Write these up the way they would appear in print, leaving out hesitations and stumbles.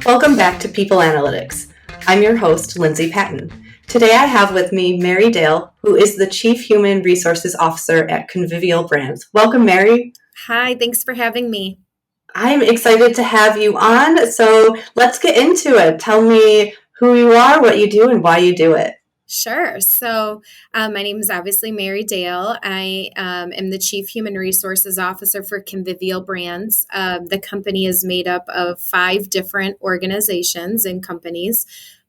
Welcome back to People Analytics. I'm your host, Lindsay Patton. Today I have with me Mary Dale, who is the Chief Human Resources Officer at Convivial Brands. Welcome, Mary. Hi, thanks for having me. I'm excited to have you on, so let's get into it. Tell me who you are, what you do, and why you do it. Sure. So my name is obviously Mary Dale. I am the Chief Human Resources Officer for Convivial Brands. The company is made up of 5 different organizations and companies,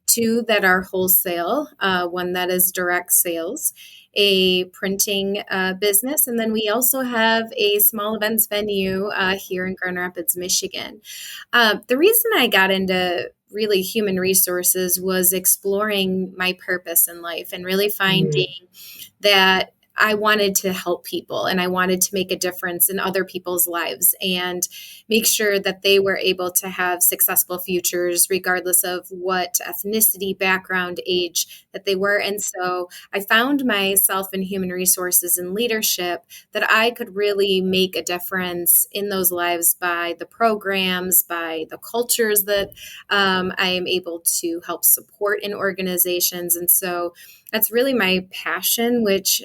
2 that are wholesale, 1 that is direct sales, a printing business, and then we also have a small events venue here in Grand Rapids, Michigan. The reason I got into really human resources was exploring my purpose in life and really finding that I wanted to help people and I wanted to make a difference in other people's lives and make sure that they were able to have successful futures regardless of what ethnicity, background, age that they were. And so I found myself in human resources and leadership that I could really make a difference in those lives by the programs, by the cultures that I am able to help support in organizations. And so that's really my passion, which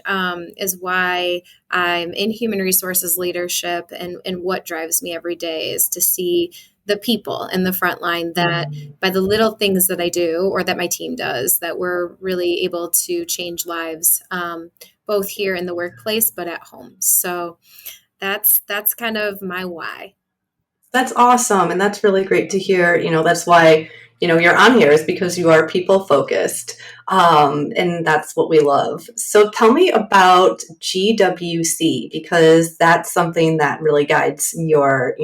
is why I'm in human resources leadership. And what drives me every day is to see the people in the front line that by the little things that I do or that my team does, that we're really able to change lives, both here in the workplace, but at home. So that's kind of my why. That's awesome. And that's really great to hear. That's why, you're on here is because you are people focused. And that's what we love. So tell me about GWC, because that's something that really guides your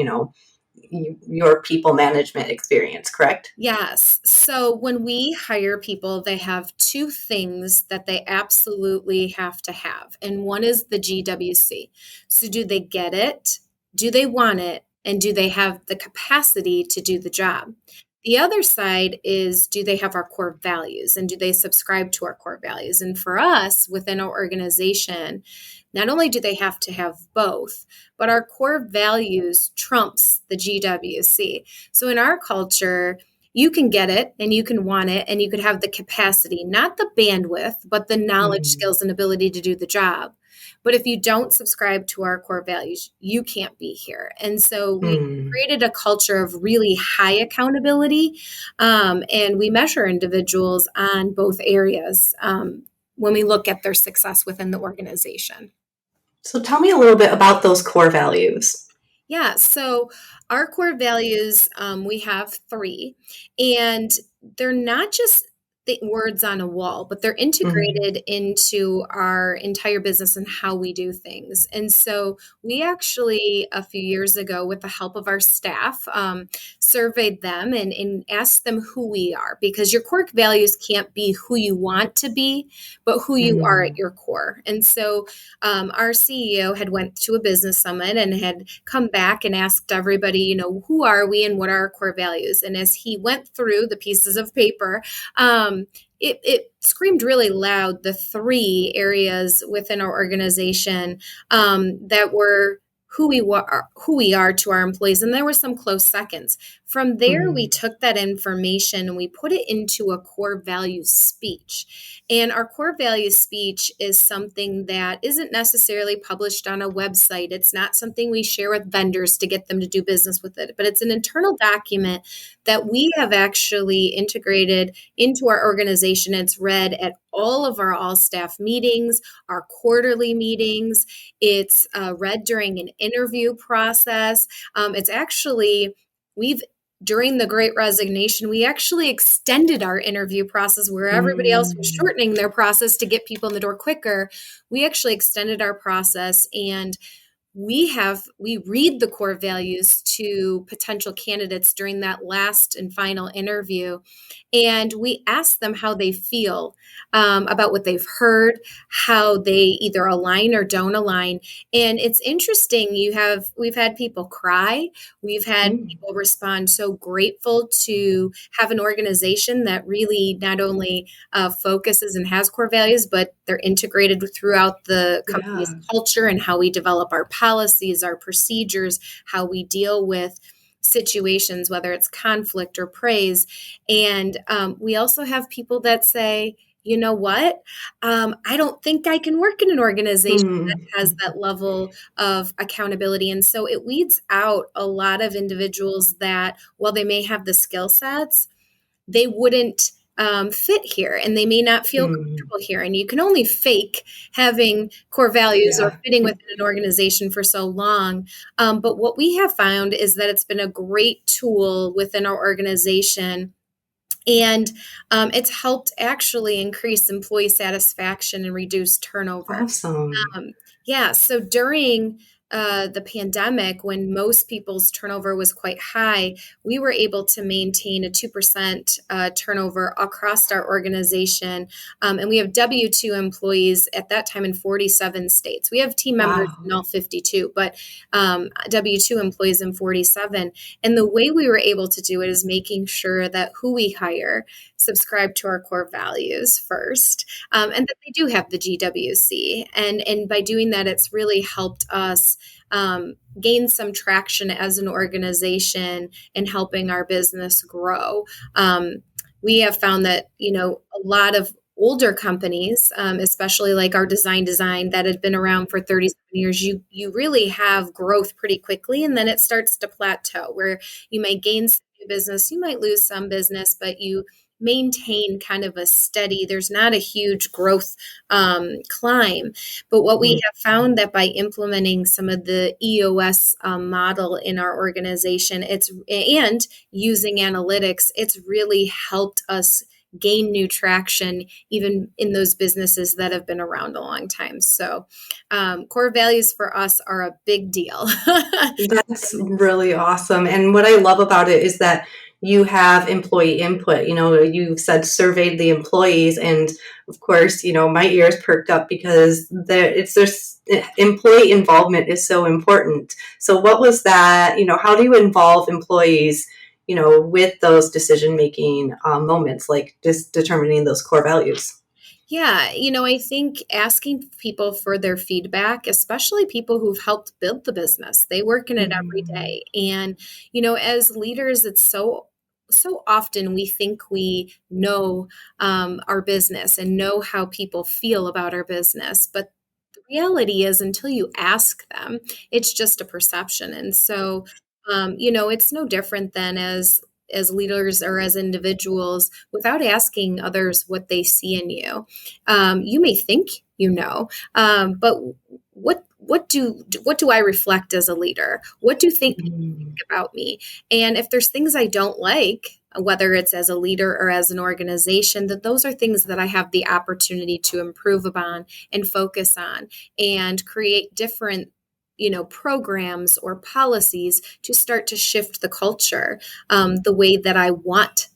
people management experience, correct? Yes. So when we hire people, they have 2 things that they absolutely have to have. And one is the GWC. So do they get it? Do they want it? And do they have the capacity to do the job? The other side is, do they have our core values and do they subscribe to our core values? And for us within our organization, not only do they have to have both, but our core values trumps the GWC. So in our culture, you can get it and you can want it and you could have the capacity, not the bandwidth, but the knowledge, skills, and ability to do the job. But if you don't subscribe to our core values, you can't be here. And so we created a culture of really high accountability, and we measure individuals on both areas when we look at their success within the organization. So tell me a little bit about those core values. Yeah, so our core values, we have 3, and they're not just the words on a wall, but they're integrated into our entire business and how we do things. And so we actually, a few years ago, with the help of our staff, surveyed them and asked them who we are, because your core values can't be who you want to be, but who you are at your core. And so our CEO had went to a business summit and had come back and asked everybody, who are we and what are our core values? And as he went through the pieces of paper, it screamed really loud, the 3 areas within our organization that were who we are to our employees. And there were some close seconds. From there, we took that information and we put it into a core values speech. And our core values speech is something that isn't necessarily published on a website. It's not something we share with vendors to get them to do business with it, but it's an internal document that we have actually integrated into our organization. It's read at all of our all-staff meetings, our quarterly meetings. It's read during an interview process. It's actually, during the Great Resignation, we actually extended our interview process where everybody else was shortening their process to get people in the door quicker. We actually extended our process, and we read the core values to potential candidates during that last and final interview, and we ask them how they feel about what they've heard, how they either align or don't align. And it's interesting, we've had people cry, we've had Mm, people respond so grateful to have an organization that really not only focuses and has core values, but they're integrated throughout the company's yeah. culture and how we develop our policies, our procedures, how we deal with situations, whether it's conflict or praise. And we also have people that say, you know what? I don't think I can work in an organization that Mm, has that level of accountability. And so it weeds out a lot of individuals that, while they may have the skill sets, they wouldn't fit here and they may not feel mm, comfortable here. And you can only fake having core values or yeah. fitting within an organization for so long. But what we have found is that it's been a great tool within our organization, and it's helped actually increase employee satisfaction and reduce turnover. Awesome. Yeah, so during the pandemic, when most people's turnover was quite high, we were able to maintain a 2% turnover across our organization. And we have W 2 employees at that time in 47 states. We have team members in Wow. all 52, but W 2 employees in 47. And the way we were able to do it is making sure that who we hire subscribe to our core values first, and that they do have the GWC. And by doing that, it's really helped us gain some traction as an organization in helping our business grow. We have found that, a lot of older companies, especially like our design that had been around for 37 years, you really have growth pretty quickly, and then it starts to plateau where you may gain some new business, you might lose some business, but you maintain kind of a steady, there's not a huge growth climb. But what we Mm, have found that by implementing some of the EOS model in our organization, and using analytics, it's really helped us gain new traction even in those businesses that have been around a long time. So core values for us are a big deal. that's really awesome. And what I love about it is that you have employee input. You said surveyed the employees, and of course, my ears perked up because there's employee involvement is so important. So, what was that? How do you involve employees? With those decision making moments, like just determining those core values. Yeah, I think asking people for their feedback, especially people who've helped build the business, they work in it every Mm, day. And, as leaders, it's so often we think we know our business and know how people feel about our business. But the reality is, until you ask them, it's just a perception. And so, it's no different than as leaders or as individuals, without asking others what they see in you. You may think but what do I reflect as a leader? What do think people mm, think about me? And if there's things I don't like, whether it's as a leader or as an organization, that those are things that I have the opportunity to improve upon and focus on and create different programs or policies to start to shift the culture the way that I want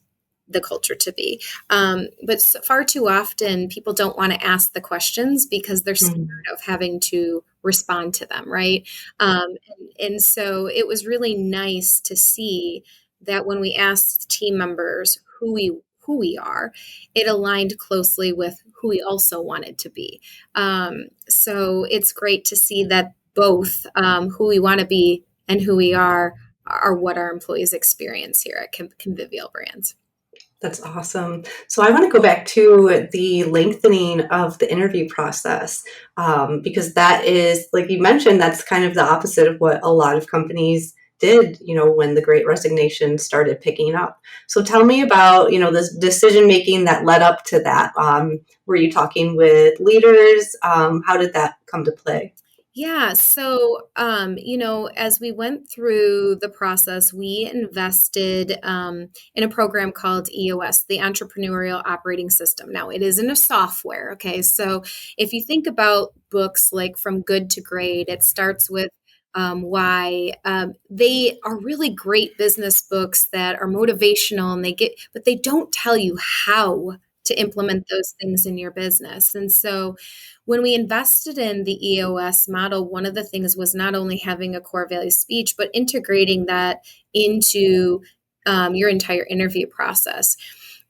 the culture to be. But far too often, people don't want to ask the questions because they're scared mm, of having to respond to them, right? And so it was really nice to see that when we asked team members who we are, it aligned closely with who we also wanted to be. So it's great to see that both who we want to be and who we are what our employees experience here at Convivial Brands. that's awesome. So I want to go back to the lengthening of the interview process, because that is, like you mentioned, that's kind of the opposite of what a lot of companies did, when the Great Resignation started picking up. So tell me about, this decision making that led up to that. Were you talking with leaders? How did that come to play? Yeah. So, as we went through the process, we invested in a program called EOS, the Entrepreneurial Operating System. Now, it isn't a software. Okay. So, if you think about books like From Good to Great, it starts with why they are really great business books that are motivational, and but they don't tell you how to implement those things in your business. And so when we invested in the EOS model, one of the things was not only having a core value speech, but integrating that into your entire interview process.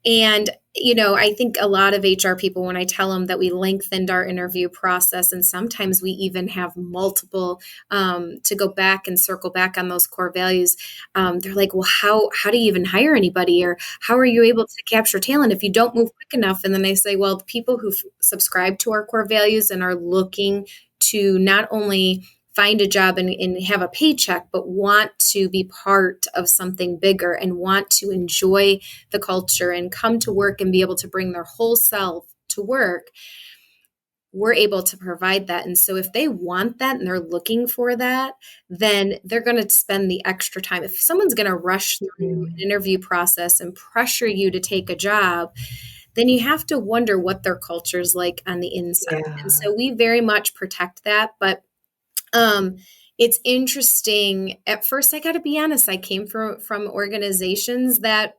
And, I think a lot of HR people, when I tell them that we lengthened our interview process, and sometimes we even have multiple to go back and circle back on those core values, they're like, well, how do you even hire anybody? Or how are you able to capture talent if you don't move quick enough? And then they say, well, the people who subscribe to our core values and are looking to not only find a job and have a paycheck, but want to be part of something bigger and want to enjoy the culture and come to work and be able to bring their whole self to work, we're able to provide that. And so if they want that and they're looking for that, then they're going to spend the extra time. If someone's going to rush through an interview process and pressure you to take a job, then you have to wonder what their culture is like on the inside. Yeah. And so we very much protect that. But it's interesting. At first, I got to be honest, I came from organizations that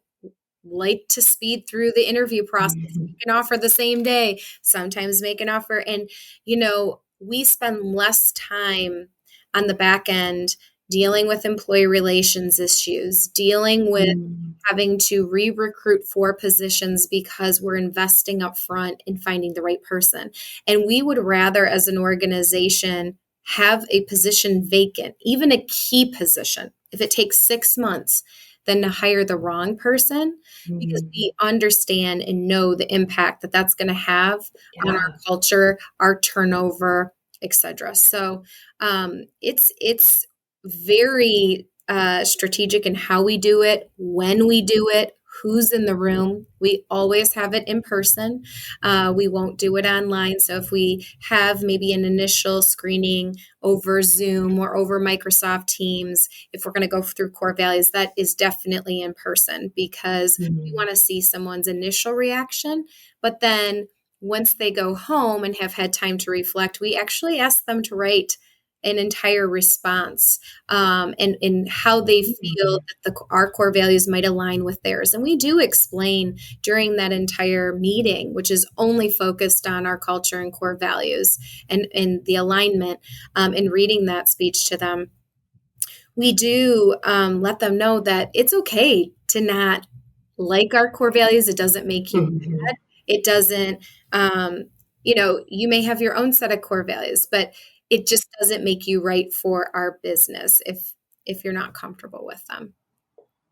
like to speed through the interview process, make an offer the same day, sometimes make an offer. And, we spend less time on the back end dealing with employee relations issues, dealing with having to re-recruit for positions because we're investing up front in finding the right person. And we would rather, as an organization, have a position vacant, even a key position, if it takes 6 months, than to hire the wrong person, because we understand and know the impact that that's going to have on our culture, our turnover, etc. So it's very strategic in how we do it, when we do it, who's in the room. We always have it in person. We won't do it online. So if we have maybe an initial screening over Zoom or over Microsoft Teams, if we're going to go through core values, that is definitely in person, because we want to see someone's initial reaction. But then once they go home and have had time to reflect, we actually ask them to write an entire response and how they feel that our core values might align with theirs. And we do explain during that entire meeting, which is only focused on our culture and core values and the alignment, and reading that speech to them. We do let them know that it's okay to not like our core values. It doesn't make you bad. It doesn't, you may have your own set of core values, but it just doesn't make you right for our business if you're not comfortable with them.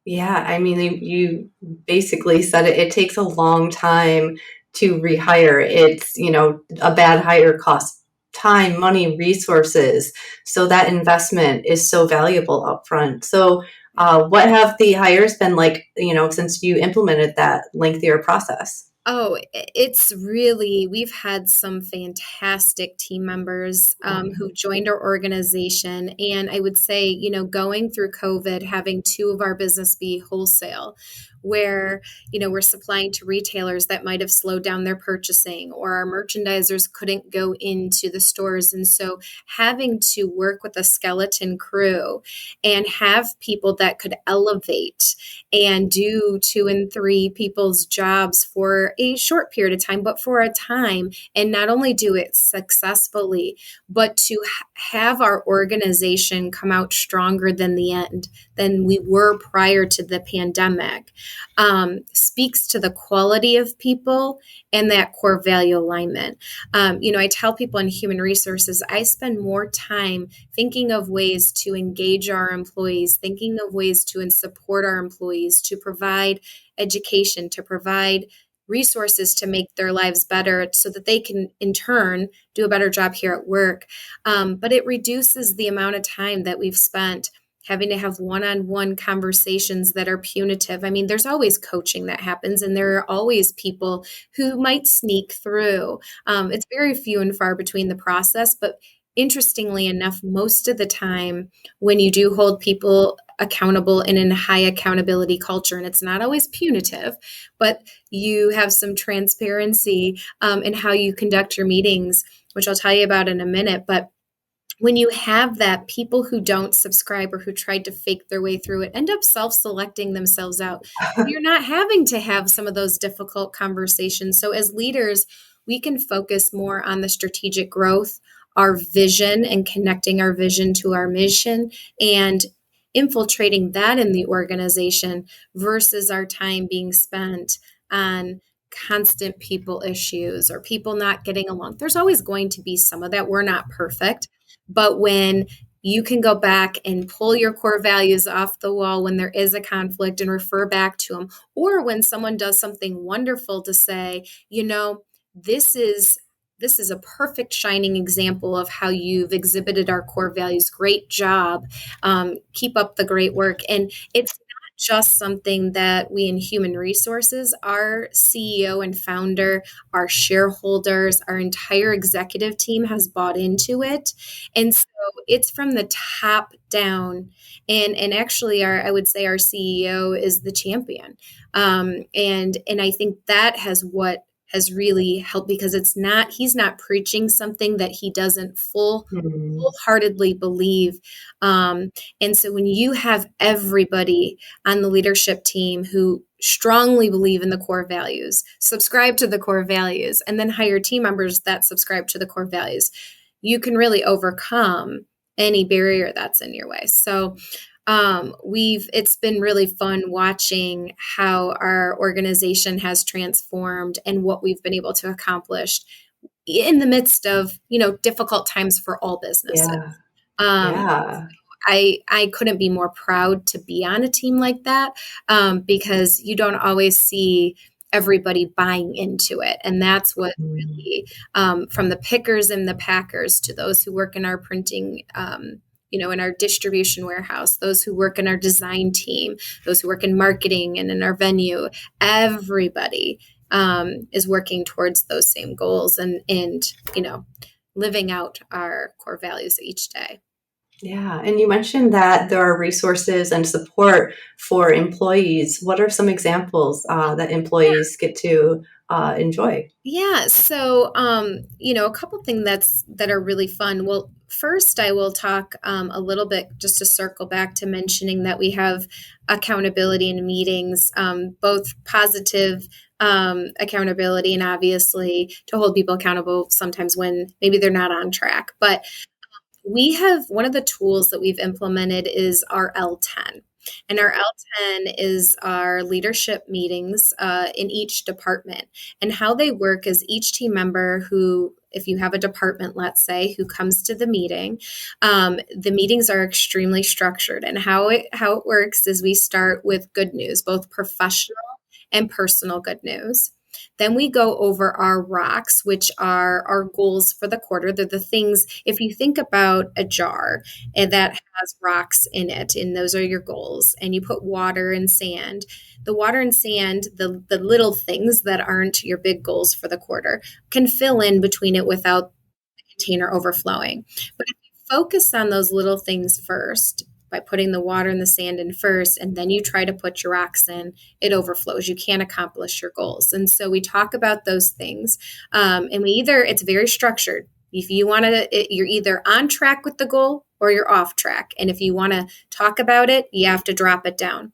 Yeah, I mean, you basically said it. It takes a long time to rehire. It's, a bad hire costs time, money, resources. So that investment is so valuable upfront. So what have the hires been like, since you implemented that lengthier process? Oh, we've had some fantastic team members who joined our organization. And I would say, going through COVID, having 2 of our business be wholesale, where, we're supplying to retailers that might have slowed down their purchasing, or our merchandisers couldn't go into the stores. And so having to work with a skeleton crew and have people that could elevate and do 2 and 3 people's jobs for a short period of time, but for a time, and not only do it successfully, but to have our organization come out stronger than we were prior to the pandemic, speaks to the quality of people and that core value alignment. I tell people in human resources, I spend more time thinking of ways to engage our employees, thinking of ways to support our employees, to provide education, to provide resources to make their lives better so that they can in turn do a better job here at work. But it reduces the amount of time that we've spent having to have one-on-one conversations that are punitive. I mean, there's always coaching that happens, and there are always people who might sneak through. It's very few and far between the process, but interestingly enough, most of the time when you do hold people accountable and in a high accountability culture, and it's not always punitive, but you have some transparency in how you conduct your meetings, which I'll tell you about in a minute. But when you have that, people who don't subscribe or who tried to fake their way through it end up self-selecting themselves out. You're not having to have some of those difficult conversations. So as leaders, we can focus more on the strategic growth, our vision, and connecting our vision to our mission, and infiltrating that in the organization versus our time being spent on constant people issues or people not getting along. There's always going to be some of that. We're not perfect. But when you can go back and pull your core values off the wall when there is a conflict and refer back to them, or when someone does something wonderful to say, this is a perfect shining example of how you've exhibited our core values. Great job. Keep up the great work. And it's not just something that we in human resources, our CEO and founder, our shareholders, our entire executive team has bought into it. And so it's from the top down. And actually I would say our CEO is the champion. And I think that has really helped, because he's not preaching something that he doesn't Mhm. wholeheartedly believe. And so when you have everybody on the leadership team who strongly believe in the core values, subscribe to the core values, and then hire team members that subscribe to the core values, you can really overcome any barrier that's in your way. So it's been really fun watching how our organization has transformed and what we've been able to accomplish in the midst of, difficult times for all businesses. Yeah. Um, Yeah. I couldn't be more proud to be on a team like that, because you don't always see everybody buying into it. And that's what Mm. really, from the pickers and the packers to those who work in our printing, in our distribution warehouse, those who work in our design team, those who work in marketing and in our venue, everybody is working towards those same goals and living out our core values each day. Yeah. And you mentioned that there are resources and support for employees. What are some examples that employees get to enjoy? Yeah, so a couple things that are really fun. Well, first I will talk a little bit, just to circle back to mentioning that we have accountability in meetings, both positive accountability and obviously to hold people accountable sometimes when maybe they're not on track. But we have one of the tools that we've implemented is our L10. And our L10 is our leadership meetings in each department. And how they work is each team member who, if you have a department, let's say, who comes to the meeting, the meetings are extremely structured. And how it works is we start with good news, both professional and personal good news. Then we go over our rocks, which are our goals for the quarter. They're the things, if you think about a jar and that has rocks in it, and those are your goals, and you put water and sand, the water and sand, the little things that aren't your big goals for the quarter, can fill in between it without the container overflowing. But if you focus on those little things first, by putting the water and the sand in first, and then you try to put your rocks in, it overflows. You can't accomplish your goals. And so we talk about those things. And it's very structured. If you want to, you're either on track with the goal or you're off track. And if you want to talk about it, you have to drop it down.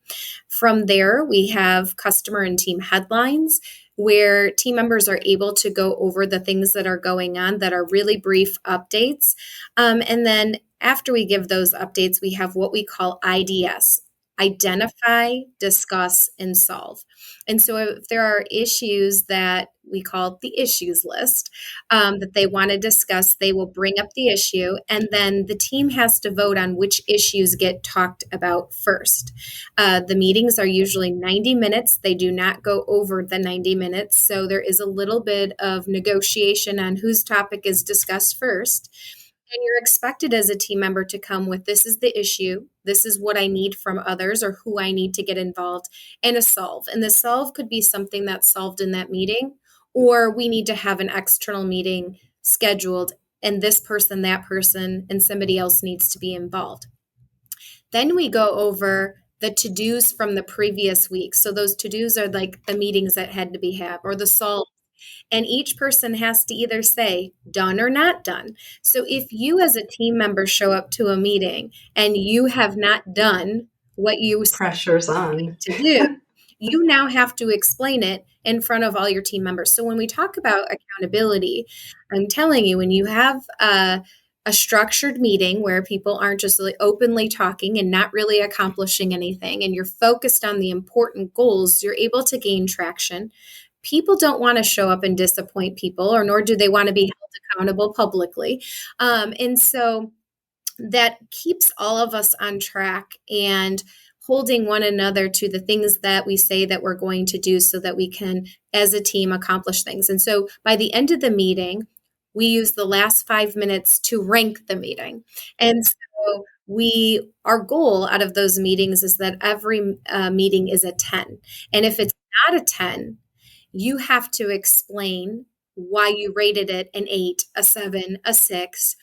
From there, we have customer and team headlines, where team members are able to go over the things that are going on that are really brief updates. And then after we give those updates, we have what we call IDS: identify, discuss, and solve. And so if there are issues that we call the issues list that they want to discuss, they will bring up the issue, and then the team has to vote on which issues get talked about first. The meetings are usually 90 minutes. They do not go over the 90 minutes. So there is a little bit of negotiation on whose topic is discussed first. And you're expected as a team member to come with, this is the issue, this is what I need from others or who I need to get involved, and a solve. And the solve could be something that's solved in that meeting, or we need to have an external meeting scheduled, and this person, that person, and somebody else needs to be involved. Then we go over the to-dos from the previous week. So those to-dos are like the meetings that had to be had, or the solve And each person has to either say done or not done. So if you as a team member show up to a meeting and you have not done what you said Pressure's on. to do, you now have to explain it in front of all your team members. So when we talk about accountability, I'm telling you, when you have a structured meeting where people aren't just like openly talking and not really accomplishing anything, and you're focused on the important goals, you're able to gain traction. People don't want to show up and disappoint people, or nor do they want to be held accountable publicly. And so that keeps all of us on track and holding one another to the things that we say that we're going to do so that we can, as a team, accomplish things. And so by the end of the meeting, we use the last 5 minutes to rank the meeting. And so our goal out of those meetings is that every meeting is a 10. And if it's not a 10, you have to explain why you rated it an 8, a 7, a 6.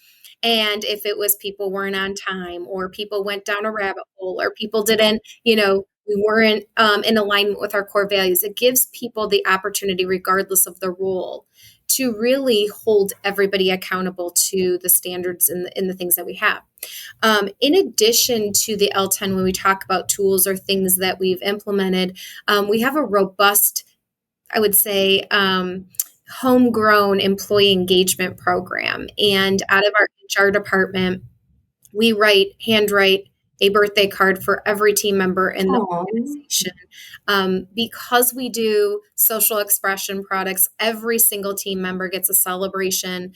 And if it was people weren't on time, or people went down a rabbit hole, or people didn't, we weren't in alignment with our core values, it gives people the opportunity, regardless of the role, to really hold everybody accountable to the standards and the things that we have. In addition to the L10, when we talk about tools or things that we've implemented, we have a robust, I would say, homegrown employee engagement program. And out of our HR department, we handwrite a birthday card for every team member in the Aw. organization. Because we do social expression products, every single team member gets a celebration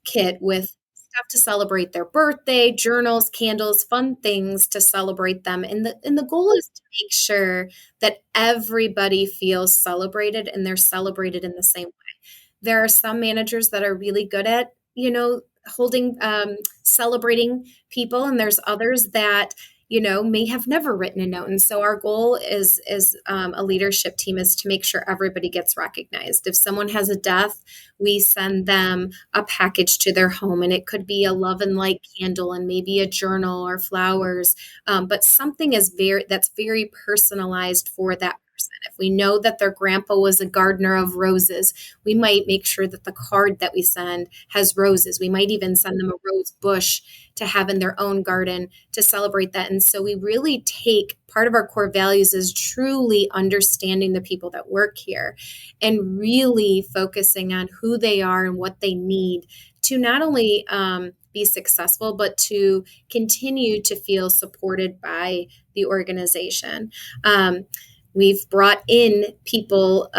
kit with stuff to celebrate their birthday, journals, candles, fun things to celebrate them. And the goal is to make sure that everybody feels celebrated and they're celebrated in the same way. There are some managers that are really good at, holding, celebrating people, and there's others that, may have never written a note. And so our goal is a leadership team is to make sure everybody gets recognized. If someone has a death, we send them a package to their home, and it could be a love and light candle and maybe a journal or flowers, but something that's very personalized for that person. If we know that their grandpa was a gardener of roses, we might make sure that the card that we send has roses. We might even send them a rose bush to have in their own garden to celebrate that. And so we really take part of our core values is truly understanding the people that work here and really focusing on who they are and what they need to not only be successful, but to continue to feel supported by the organization. We've brought in people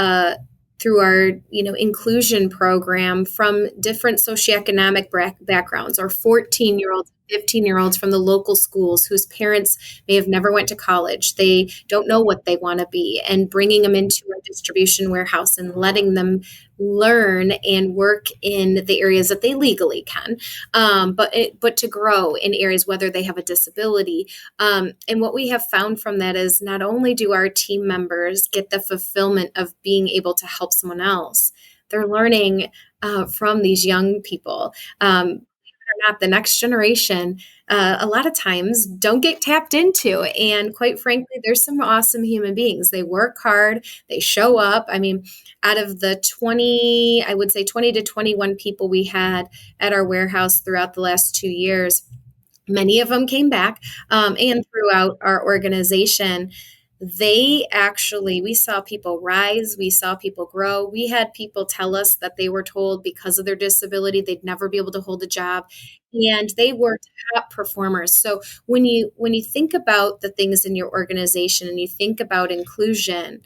through our inclusion program from different socioeconomic backgrounds, or 14-year-olds, 15-year-olds from the local schools whose parents may have never went to college. They don't know what they want to be, and bringing them into a distribution warehouse and letting them learn and work in the areas that they legally can, but to grow in areas whether they have a disability. And what we have found from that is not only do our team members get the fulfillment of being able to help someone else, they're learning from these young people. Not the next generation, a lot of times don't get tapped into. And quite frankly, there's some awesome human beings. They work hard, they show up. I mean, out of the 20, I would say 20 to 21 people we had at our warehouse throughout the last 2 years, many of them came back, and throughout our organization. We saw people rise, we saw people grow. We had people tell us that they were told because of their disability, they'd never be able to hold a job, and they were top performers. So when you think about the things in your organization and you think about inclusion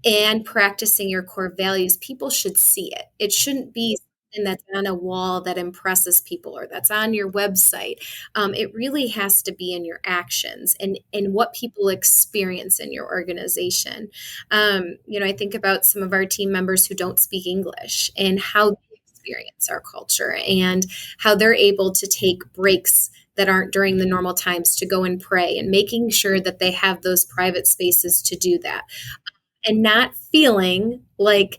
and practicing your core values, people should see it. It shouldn't be something that's on a wall that impresses people or that's on your website. It really has to be in your actions and what people experience in your organization. I think about some of our team members who don't speak English and how they experience our culture and how they're able to take breaks that aren't during the normal times to go and pray, and making sure that they have those private spaces to do that, and not feeling like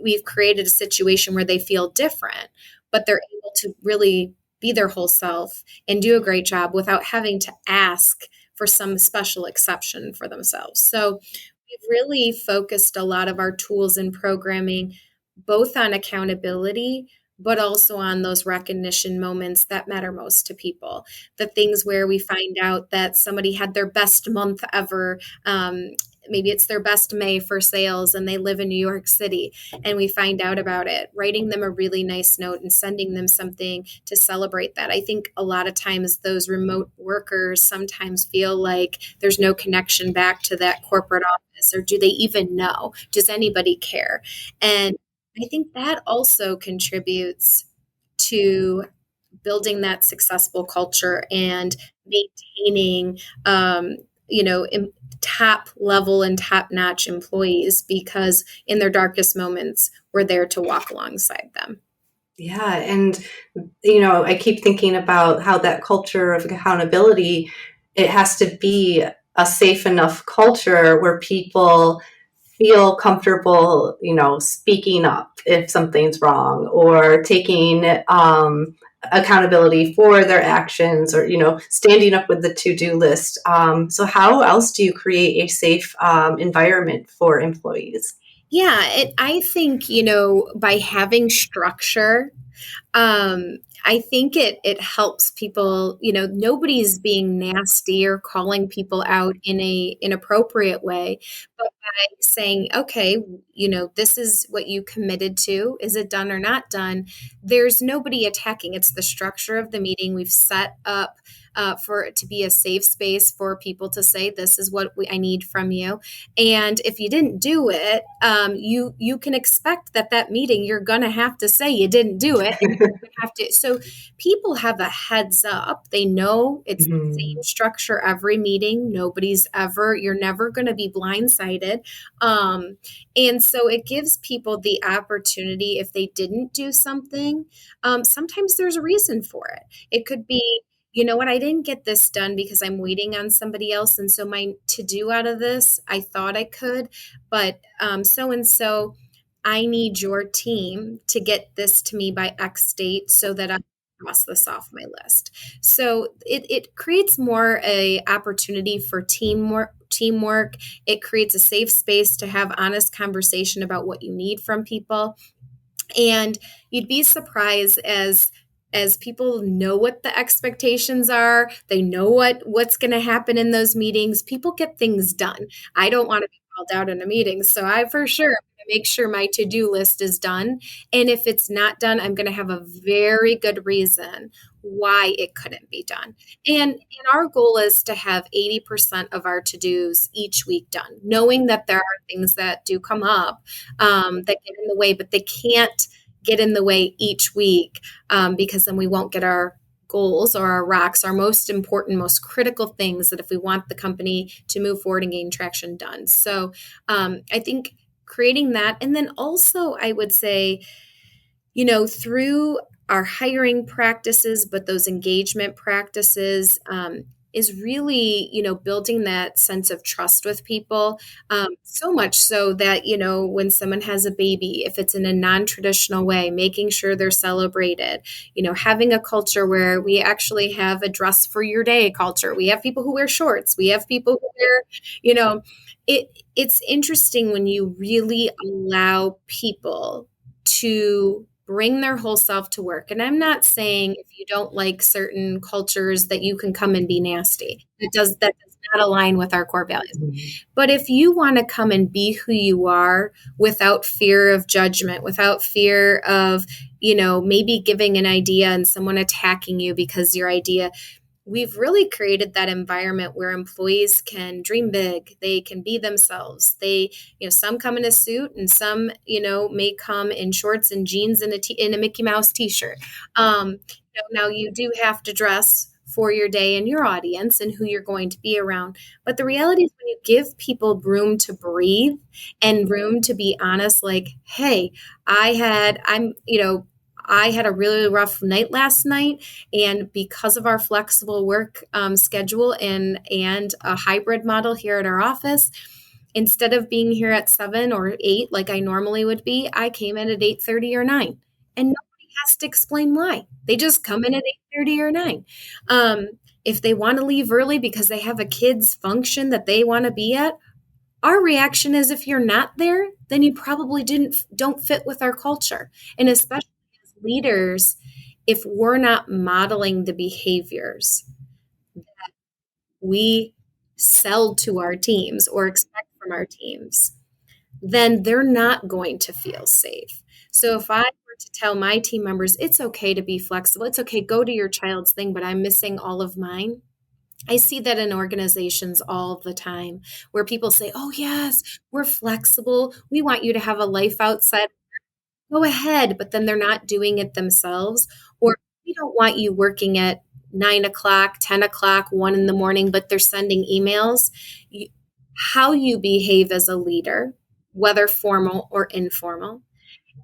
we've created a situation where they feel different, but they're able to really be their whole self and do a great job without having to ask for some special exception for themselves. So we've really focused a lot of our tools and programming both on accountability, but also on those recognition moments that matter most to people. The things where we find out that somebody had their best month ever. Maybe it's their best May for sales and they live in New York City, and we find out about it, writing them a really nice note and sending them something to celebrate that. I think a lot of times those remote workers sometimes feel like there's no connection back to that corporate office, or do they even know? Does anybody care? And I think that also contributes to building that successful culture and maintaining, top level and top notch employees, because in their darkest moments, we're there to walk alongside them. Yeah. And, I keep thinking about how that culture of accountability, it has to be a safe enough culture where people feel comfortable, speaking up if something's wrong, or taking accountability for their actions, or, standing up with the to-do list. So how else do you create a safe environment for employees? Yeah, I think, by having structure, I think it helps people, nobody's being nasty or calling people out in a inappropriate way, but by saying, okay, this is what you committed to. Is it done or not done? There's nobody attacking. It's the structure of the meeting. We've set up for it to be a safe space for people to say, this is what I need from you. And if you didn't do it, you can expect that meeting, you're going to have to say you didn't do it. And have to. So people have a heads up. They know it's the Mhm. same structure every meeting. You're never going to be blindsided. And so it gives people the opportunity, if they didn't do something, sometimes there's a reason for it. It could be, you know what, I didn't get this done because I'm waiting on somebody else. And so my to do out of this, I thought I could, but so and so, I need your team to get this to me by X date so that I cross this off my list. So it creates more a opportunity for teamwork. It creates a safe space to have honest conversation about what you need from people. And you'd be surprised, as people know what the expectations are, they know what's going to happen in those meetings, people get things done. I don't want to be called out in a meeting, so I for sure make sure my to-do list is done. And if it's not done, I'm going to have a very good reason why it couldn't be done. And our goal is to have 80% of our to-dos each week done, knowing that there are things that do come up, that get in the way, but they can't get in the way each week, because then we won't get our goals or our rocks, our most important, most critical things that if we want the company to move forward and gain traction, done. So I think creating that. And then also, I would say, through our hiring practices, but those engagement practices, is really, building that sense of trust with people. So much so that, when someone has a baby, if it's in a non-traditional way, making sure they're celebrated, having a culture where we actually have a dress for your day culture. We have people who wear shorts. We have people who wear, it's interesting when you really allow people to bring their whole self to work. And I'm not saying if you don't like certain cultures that you can come and be nasty. That does not align with our core values. Mhm. But if you want to come and be who you are without fear of judgment, without fear of, maybe giving an idea and someone attacking you because your idea, we've really created that environment where employees can dream big. They can be themselves. Some come in a suit and some, may come in shorts and jeans and in a Mickey Mouse t-shirt. Now you do have to dress for your day and your audience and who you're going to be around. But the reality is, when you give people room to breathe and room to be honest, like, hey, I had a really rough night last night, and because of our flexible work schedule and a hybrid model here at our office, instead of being here at 7 or 8 like I normally would be, I came in at 8:30 or 9, and nobody has to explain why. They just come in at 8:30 or 9. If they want to leave early because they have a kids function that they want to be at, Our reaction is if you're not there, then you probably don't fit with our culture. And especially as leaders, if we're not modeling the behaviors we sell to our teams or expect from our teams, then they're not going to feel safe. So if I were to tell my team members, it's okay to be flexible, it's okay, go to your child's thing, but I'm missing all of mine. I see that in organizations all the time where people say, oh, yes, we're flexible. We want you to have a life outside. Go ahead, but then they're not doing it themselves. Or we don't want you working at 9 o'clock, 10 o'clock, 1 in the morning, but they're sending emails. How you behave as a leader, whether formal or informal,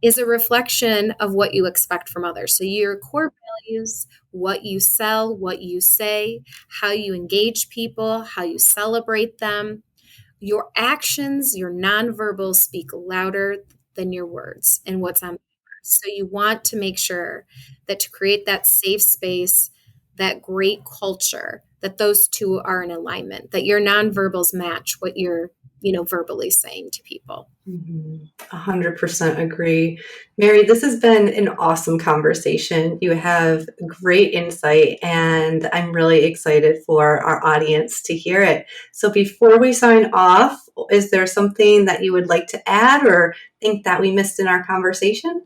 is a reflection of what you expect from others. So your core values, what you sell, what you say, how you engage people, how you celebrate them, your actions, your nonverbals speak louder than your words and what's on paper. So you want to make sure that to create that safe space, that great culture, that those two are in alignment, that your nonverbals match what you're, verbally saying to people. 100% agree. Mary, this has been an awesome conversation. You have great insight, and I'm really excited for our audience to hear it. So before we sign off, is there something that you would like to add or think that we missed in our conversation?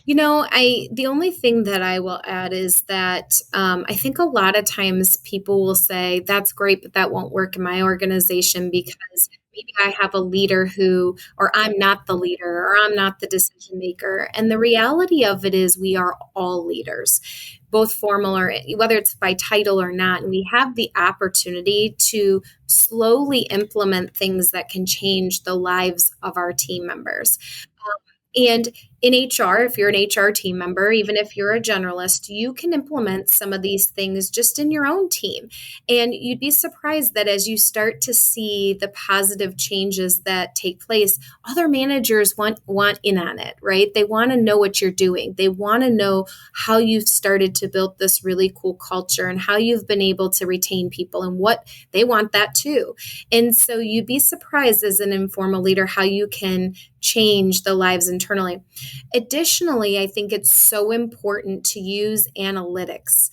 The only thing that I will add is that I think a lot of times people will say, that's great, but that won't work in my organization because maybe I have a leader or I'm not the leader, or I'm not the decision maker. And the reality of it is we are all leaders, both formal or whether it's by title or not. And we have the opportunity to slowly implement things that can change the lives of our team members. And in HR, if you're an HR team member, even if you're a generalist, you can implement some of these things just in your own team. And you'd be surprised that as you start to see the positive changes that take place, other managers want in on it, right? They want to know what you're doing. They want to know how you've started to build this really cool culture and how you've been able to retain people, and what they want that too. And so you'd be surprised as an informal leader how you can change the lives internally. Additionally, I think it's so important to use analytics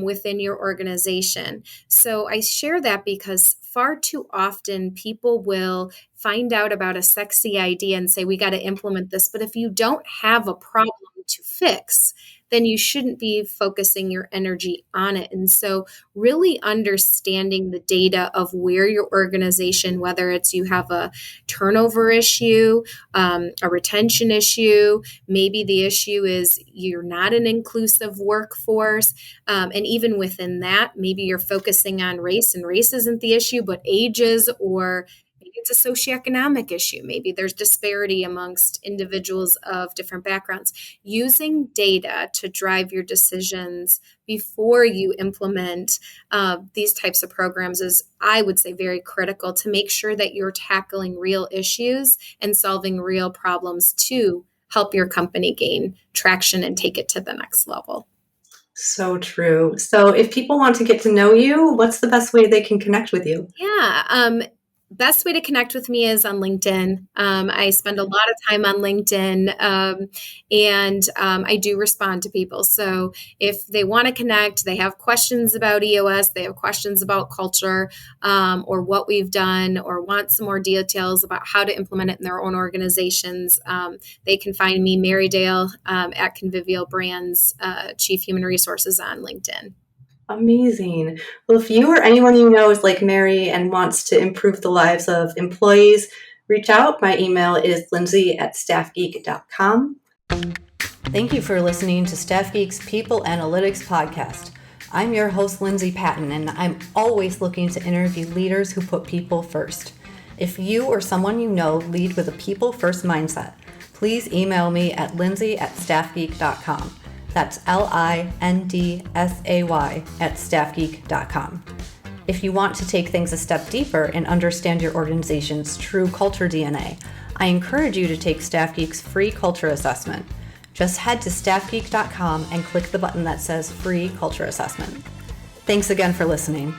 within your organization. So I share that because far too often people will find out about a sexy idea and say, we got to implement this. But if you don't have a problem to fix, then you shouldn't be focusing your energy on it. And so really understanding the data of where your organization, whether it's you have a turnover issue, a retention issue, maybe the issue is you're not an inclusive workforce. And even within that, maybe you're focusing on race, and race isn't the issue, but age is, or maybe it's a socioeconomic issue. Maybe there's disparity amongst individuals of different backgrounds. Using data to drive your decisions before you implement these types of programs is, I would say, very critical to make sure that you're tackling real issues and solving real problems to help your company gain traction and take it to the next level. So true. So if people want to get to know you, what's the best way they can connect with you? Yeah. Best way to connect with me is on LinkedIn. I spend a lot of time on LinkedIn, and I do respond to people. So if they want to connect, they have questions about EOS, they have questions about culture, or what we've done, or want some more details about how to implement it in their own organizations, they can find me, Mary Dale, at Convivial Brands, Chief Human Resources on LinkedIn. Amazing. Well, if you or anyone you know is like Mary and wants to improve the lives of employees, reach out. My email is lindsay@staffgeek.com. Thank you for listening to StaffGeek's People Analytics Podcast. I'm your host, Lindsay Patton, and I'm always looking to interview leaders who put people first. If you or someone you know lead with a people-first mindset, please email me at lindsay@staffgeek.com. That's LINDSAY@staffgeek.com. If you want to take things a step deeper and understand your organization's true culture DNA, I encourage you to take StaffGeek's free culture assessment. Just head to staffgeek.com and click the button that says Free Culture Assessment. Thanks again for listening.